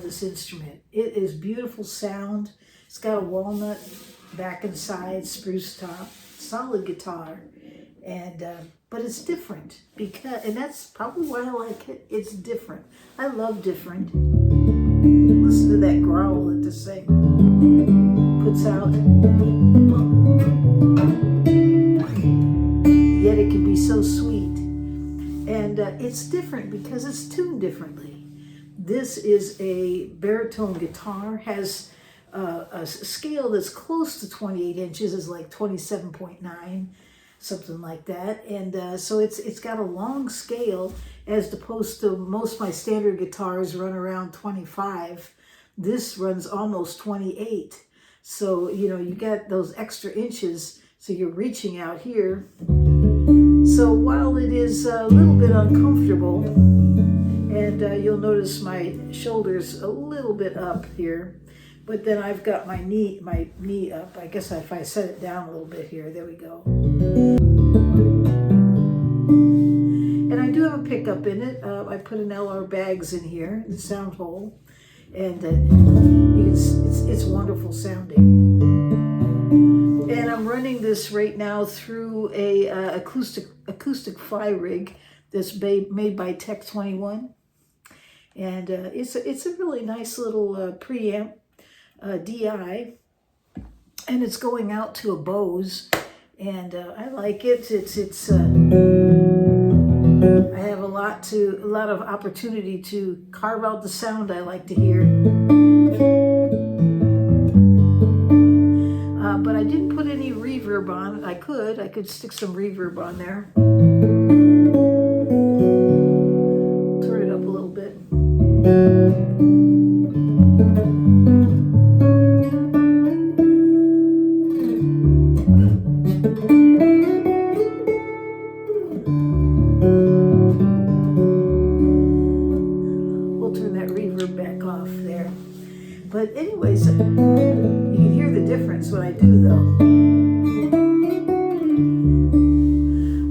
this instrument. It is beautiful sound. It's got a walnut back and side, spruce top, solid guitar, and but it's different and that's probably why I like it. It's different. I love different. Listen to that growl that this thing puts out. Yet it can be so sweet. And it's different because it's tuned differently. This is a baritone guitar, has a scale that's close to 28 inches, is like 27.9, something like that. And so it's got a long scale as opposed to most of my standard guitars run around 25. This runs almost 28. So, you know, you got those extra inches, so you're reaching out here. So while it is a little bit uncomfortable, and you'll notice my shoulders a little bit up here, but then I've got my knee up. I guess if I set it down a little bit here, there we go. And I do have a pickup in it. I put an LR Baggs in here, the sound hole, and it's wonderful sounding. And I'm running this right now through a acoustic fly rig that's made by Tech 21, and it's a really nice little preamp DI, and it's going out to a Bose, and I like it. I have a lot of opportunity to carve out the sound I like to hear. But I didn't put any reverb on. I could stick some reverb on there. Turn it up a little bit. We'll turn that reverb back off there. But anyways, you can hear the difference when I do, though.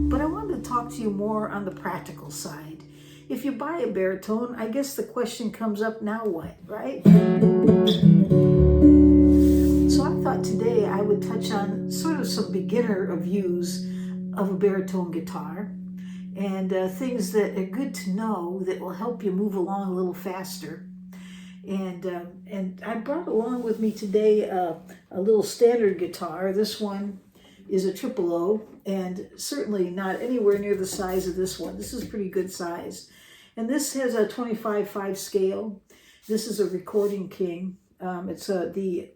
But I wanted to talk to you more on the practical side. If you buy a baritone, I guess the question comes up, now what, right? So I thought today I would touch on sort of some beginner views of a baritone guitar, and things that are good to know that will help you move along a little faster. And I brought along with me today a little standard guitar. This one is a triple O, and certainly not anywhere near the size of this one. This is pretty good size. And this has a 25/5 scale. This is a Recording King. It's the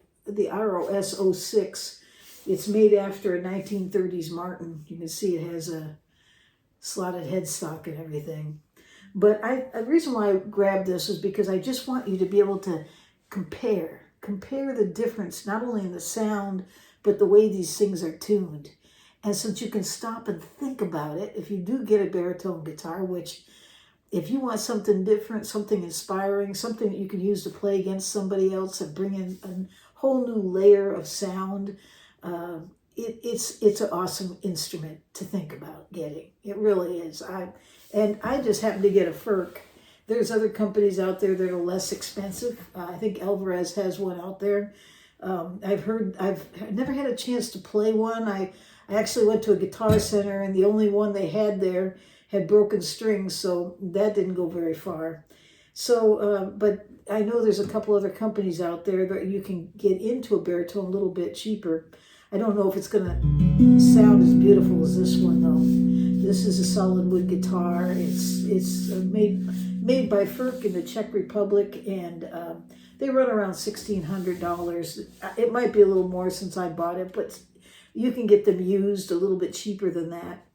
ROS 06. It's made after a 1930s Martin. You can see it has a slotted headstock and everything. But the reason why I grabbed this is because I just want you to be able to compare the difference, not only in the sound, but the way these things are tuned. And so that you can stop and think about it, if you do get a baritone guitar, which if you want something different, something inspiring, something that you can use to play against somebody else and bring in a whole new layer of sound, it's an awesome instrument to think about getting. It really is. I just happened to get a Furch. There's other companies out there that are less expensive. I think Elmira has one out there. I've never had a chance to play one. I actually went to a guitar center, and the only one they had there had broken strings, so that didn't go very far. So, but I know there's a couple other companies out there that you can get into a baritone a little bit cheaper. I don't know if it's going to sound as beautiful as this one, though. This is a solid wood guitar. It's made by Furch in the Czech Republic, and they run around $1,600. It might be a little more since I bought it, but you can get them used a little bit cheaper than that.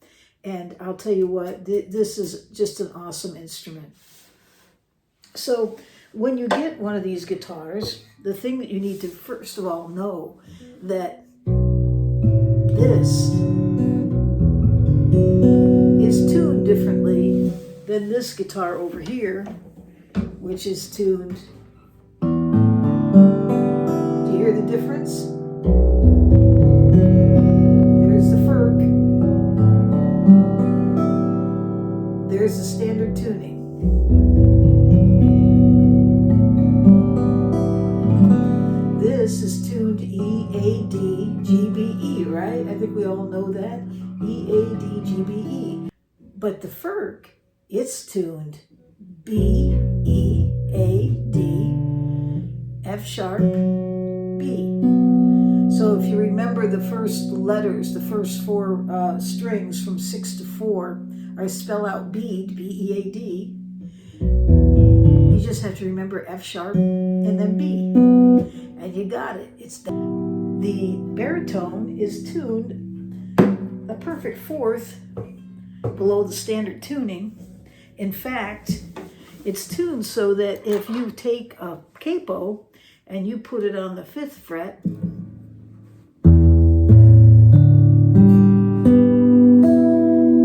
And I'll tell you what, this is just an awesome instrument. So when you get one of these guitars, the thing that you need to first of all know that this is tuned differently than this guitar over here, which is tuned. Do you hear the difference? There's the Furch. There's the standard tuning. right? I think we all know that. E, A, D, G, B, E. But the Furch, it's tuned B, E, A, D, F sharp, B. So if you remember the first letters, the first four strings from 6 to 4, I spell out bead, B-E-A-D. You just have to remember F sharp and then B. And you got it. It's the baritone is tuned a perfect fourth below the standard tuning. In fact, it's tuned so that if you take a capo and you put it on the 5th fret,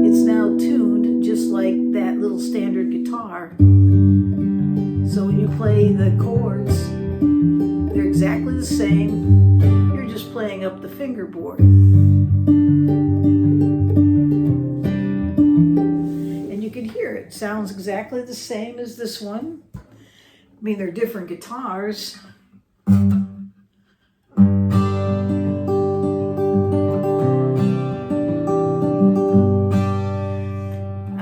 it's now tuned just like that little standard guitar. So when you play the chords, they're exactly the same. You're just playing up the fingerboard. And you can hear it. Sounds exactly the same as this one. I mean, they're different guitars.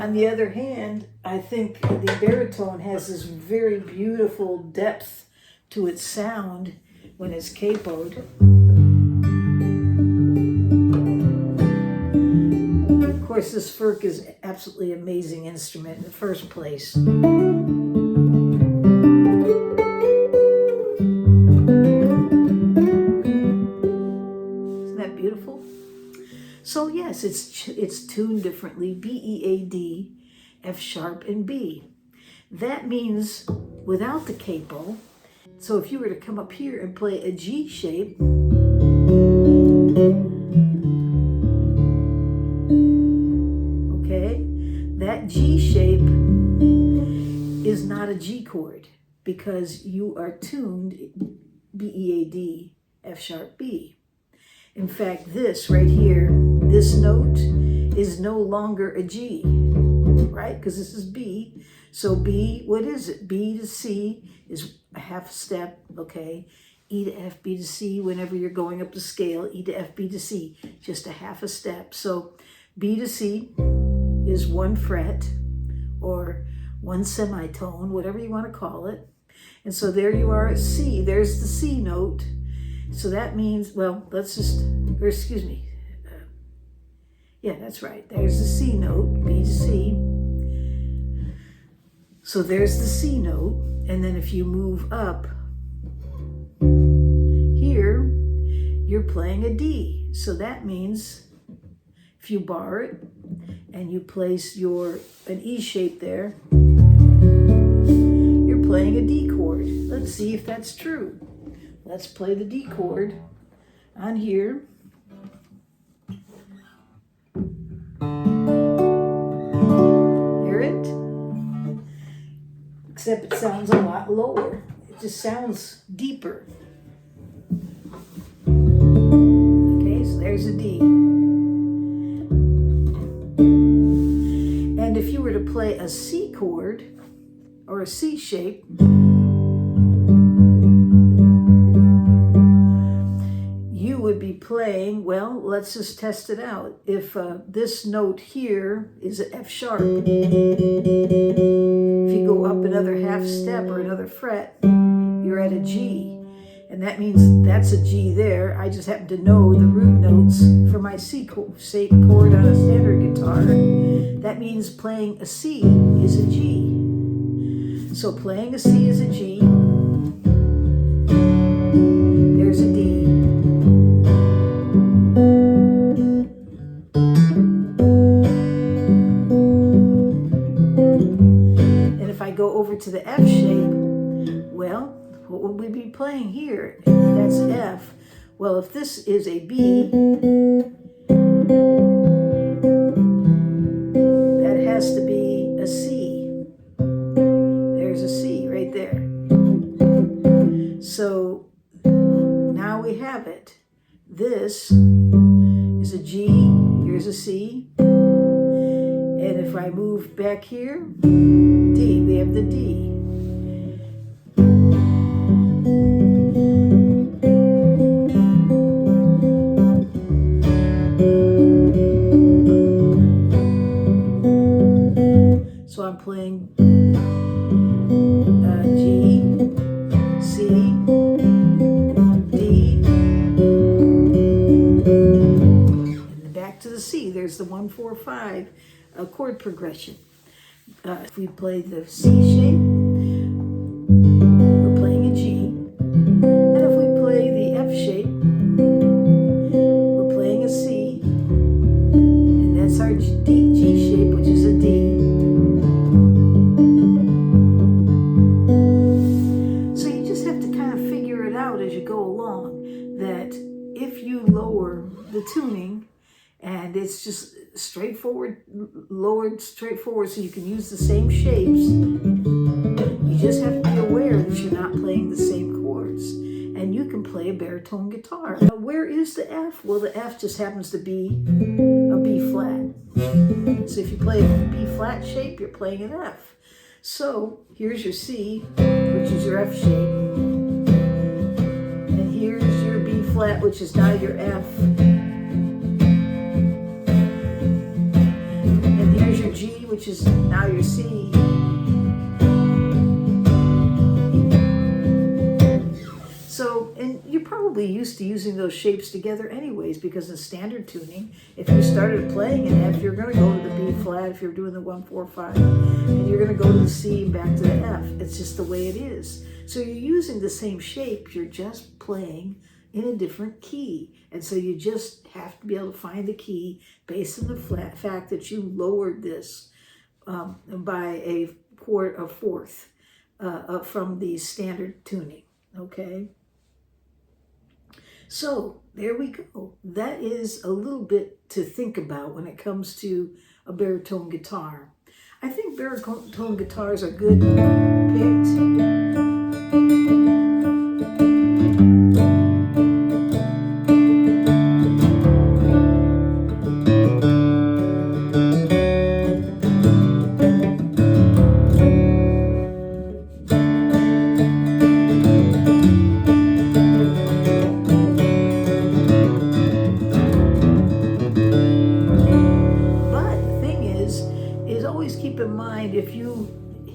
On the other hand, I think the baritone has this very beautiful depth to its sound when it's capoed. Of course, this Furch is an absolutely amazing instrument in the first place. Isn't that beautiful? So yes, it's tuned differently, B-E-A-D, F sharp, and B. That means without the capo, so if you were to come up here and play a G shape, okay, that G shape is not a G chord because you are tuned B-E-A-D, F sharp, B. In fact, this right here, this note is no longer a G, right? Because this is B. So B, what is it? B to C is a half step, okay? E to F, B to C, whenever you're going up the scale, E to F, B to C, just a half a step. So B to C is 1 fret or 1 semitone, whatever you want to call it. And so there you are at C. There's the C note. So that means, well, let's just, or excuse me. Yeah, that's right. There's the C note, B to C. So there's the C note. And then if you move up here, you're playing a D. So that means if you bar it and you place an E shape there, you're playing a D chord. Let's see if that's true. Let's play the D chord on here. Hear it? Except it sounds a lot lower. It just sounds deeper. Okay, so there's a D. And if you were to play a C chord or a C shape, would be playing, well, let's just test it out. If this note here is an F sharp, if you go up another half step or another fret, you're at a G. And that means that's a G there. I just happen to know the root notes for my C shape chord on a standard guitar. That means playing a C is a G. So playing a C is a G. There's a D. Go over to the F shape, well, what would we be playing here? That's F. Well, if this is a B, that has to be a C. There's a C right there. So now we have it. This is a G, here's a C. And if I move back here, D, we have the D. So I'm playing G, C, D, and back to the C. There's the 1, 4, 5 chord progression. If we play the C shape, we're playing a G. And if we play the F shape, we're playing a C. And that's our G shape, which is a D. So you just have to kind of figure it out as you go along, that if you lower the tuning, and it's just straightforward, lowered straightforward, so you can use the same shapes. You just have to be aware that you're not playing the same chords, and you can play a baritone guitar. Now, where is the F? Well, the F just happens to be a B flat. So if you play a B flat shape, you're playing an F. So here's your C, which is your F shape, and here's your B flat, which is now your F. Your G, which is now your C. So, and you're probably used to using those shapes together anyways, because in standard tuning, if you started playing an F, you're going to go to the B flat if you're doing the 1, 4, 5, and you're going to go to the C and back to the F. It's just the way it is. So you're using the same shape, you're just playing in a different key. And so you just have to be able to find the key based on the fact that you lowered this by a fourth from the standard tuning, okay? So there we go. That is a little bit to think about when it comes to a baritone guitar. I think baritone guitars are good picked. If you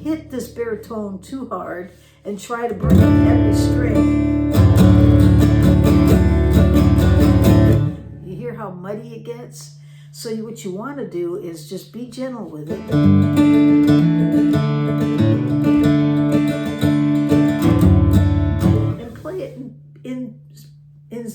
hit this baritone too hard and try to bring up every string, you hear how muddy it gets? So what you want to do is just be gentle with it. And play it in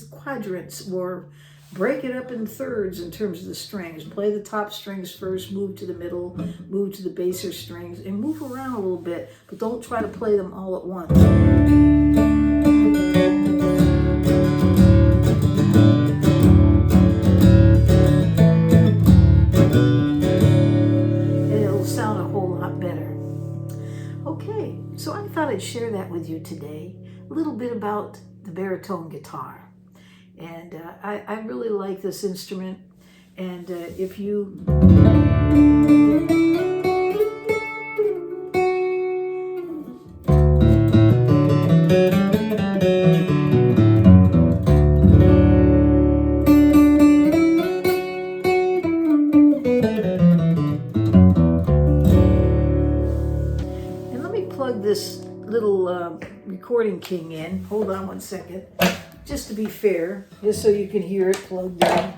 quadrants, or break it up in thirds in terms of the strings. Play the top strings first, move to the middle, move to the basser strings, and move around a little bit, but don't try to play them all at once. And it'll sound a whole lot better. Okay, so I thought I'd share that with you today, a little bit about the baritone guitar. And I really like this instrument, and if you and let me plug this little recording king in. Hold on one second. Just to be fair, just so you can hear it plugged in.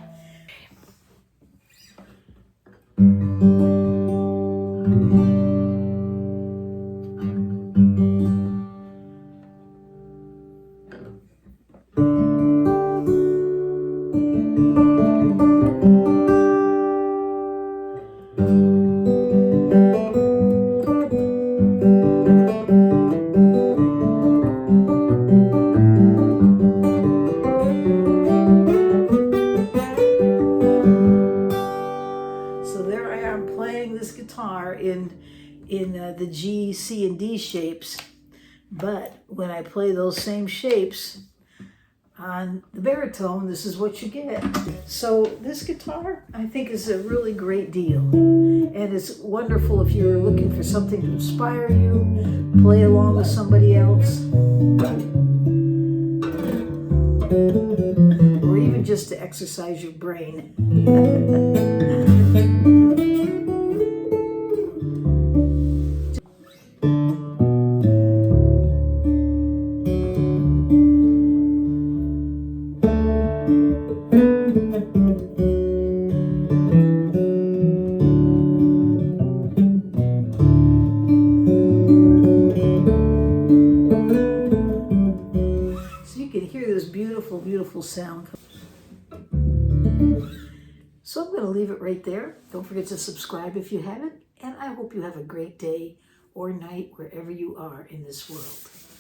In the G, C, and D shapes, but when I play those same shapes on the baritone, this is what you get. So this guitar, I think, is a really great deal, and it's wonderful if you're looking for something to inspire you, play along with somebody else, or even just to exercise your brain. beautiful sound. So I'm going to leave it right there. Don't forget to subscribe if you haven't. And I hope you have a great day or night wherever you are in this world.